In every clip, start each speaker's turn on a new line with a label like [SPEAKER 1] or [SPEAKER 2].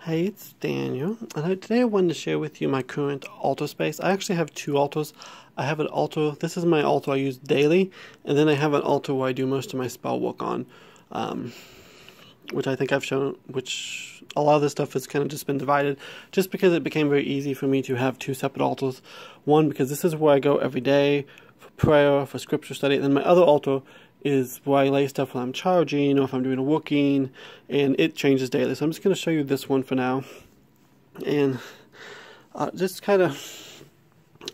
[SPEAKER 1] Hey, it's Daniel, and today I wanted to share with you my current altar space. I actually have two altars. I have an altar, this is my altar I use daily, and then I have an altar where I do most of my spell work on, which I think I've shown, which a lot of this stuff has kind of just been divided, just because it became very easy for me to have two separate altars. One, because this is where I go every day for prayer, for scripture study, and then my other altar is where I lay stuff when I'm charging or if I'm doing a working, and it changes daily. So I'm just going to show you this one for now. And just kind of,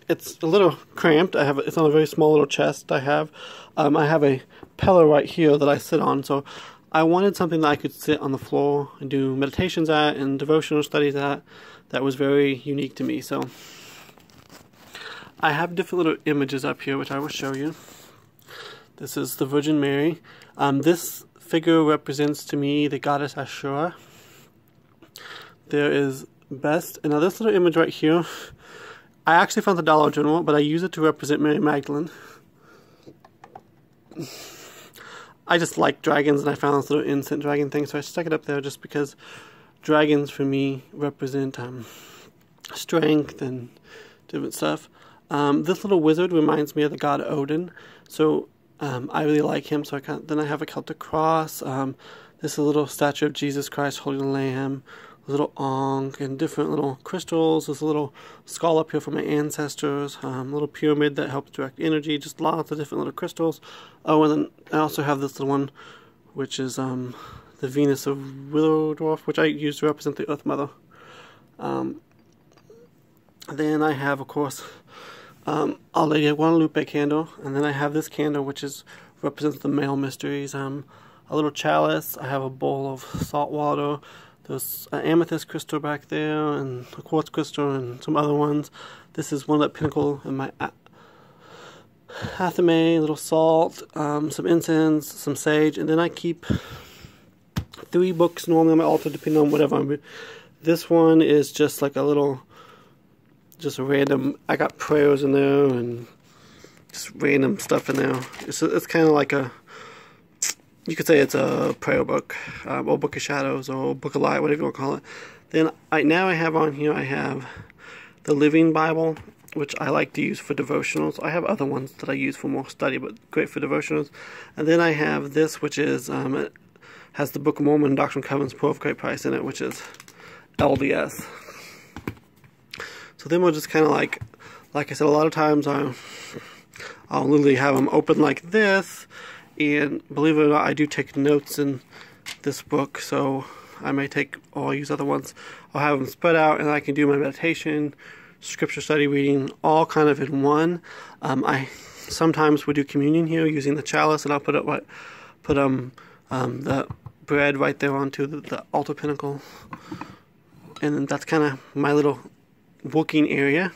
[SPEAKER 1] it's a little cramped. It's on a very small little chest I have. I have a pillow right here that I sit on. So I wanted something that I could sit on the floor and do meditations at and devotional studies at that was very unique to me. So I have different little images up here which I will show you. This is the Virgin Mary. This figure represents to me the goddess Ashura. There is Best. And now this little image right here, I actually found the Dollar General, but I use it to represent Mary Magdalene. I just like dragons, and I found this little innocent dragon thing, so I stuck it up there just because dragons for me represent strength and different stuff. This little wizard reminds me of the god Odin, so I really like him. So then I have a Celtic cross. This is a little statue of Jesus Christ holding a lamb, a little ankh, and different little crystals. There's a little skull up here for my ancestors, a little pyramid that helps direct energy, just lots of different little crystals. Oh, and then I also have this little one, which is the Venus of Willowdorf, which I use to represent the Earth Mother. Then I have, of course, Our Lady of Guadalupe candle, and then I have this candle which represents the male mysteries. A little chalice. I have a bowl of salt water. There's an amethyst crystal back there, and a quartz crystal, and some other ones. This is one that pinnacle in my athame, a little salt, some incense, some sage, and then I keep 3 books normally on my altar, depending on whatever I'm. This one is just like a little. Just a random, I got prayers in there and just random stuff in there. It's kind of like you could say it's a prayer book, or book of shadows, or book of light, whatever you want to call it. Then now I have on here, I have the Living Bible, which I like to use for devotionals. I have other ones that I use for more study, but great for devotionals. And then I have this, which is, it has the Book of Mormon, Doctrine and Covenants, Pearl of Great Price in it, which is LDS. So then we'll just kind of like I said, a lot of times I'll literally have them open like this, and believe it or not, I do take notes in this book, so I may take, or I'll use other ones. I'll have them spread out, and I can do my meditation, scripture study, reading, all kind of in one. I sometimes would do communion here using the chalice, and I'll put the bread right there onto the altar pinnacle, and then that's kind of my little working area.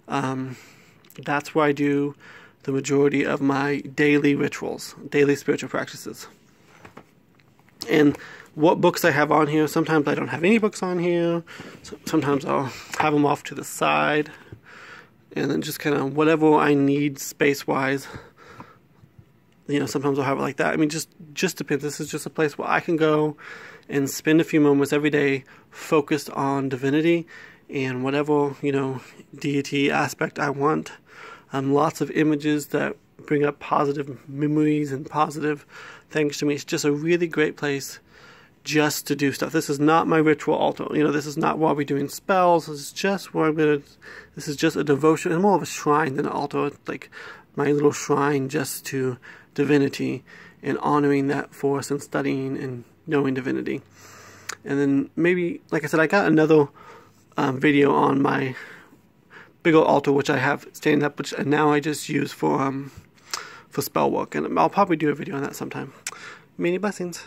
[SPEAKER 1] That's where I do the majority of my daily rituals, daily spiritual practices. And what books I have on here, sometimes I don't have any books on here, sometimes I'll have them off to the side, and then just kind of whatever I need space-wise, sometimes I'll have it like that. I mean, just depends. This is just a place where I can go and spend a few moments every day focused on divinity and whatever, deity aspect I want. Lots of images that bring up positive memories and positive things to me. It's just a really great place just to do stuff. This is not my ritual altar. This is not where I'll be doing spells. This is just where this is just a devotion. It's more of a shrine than an altar. It's like my little shrine just to divinity and honoring that force and studying and knowing divinity. And then maybe, like I said, I got another video on my big old altar which I have standing up, which now I just use for spell work, and I'll probably do a video on that sometime. Many blessings.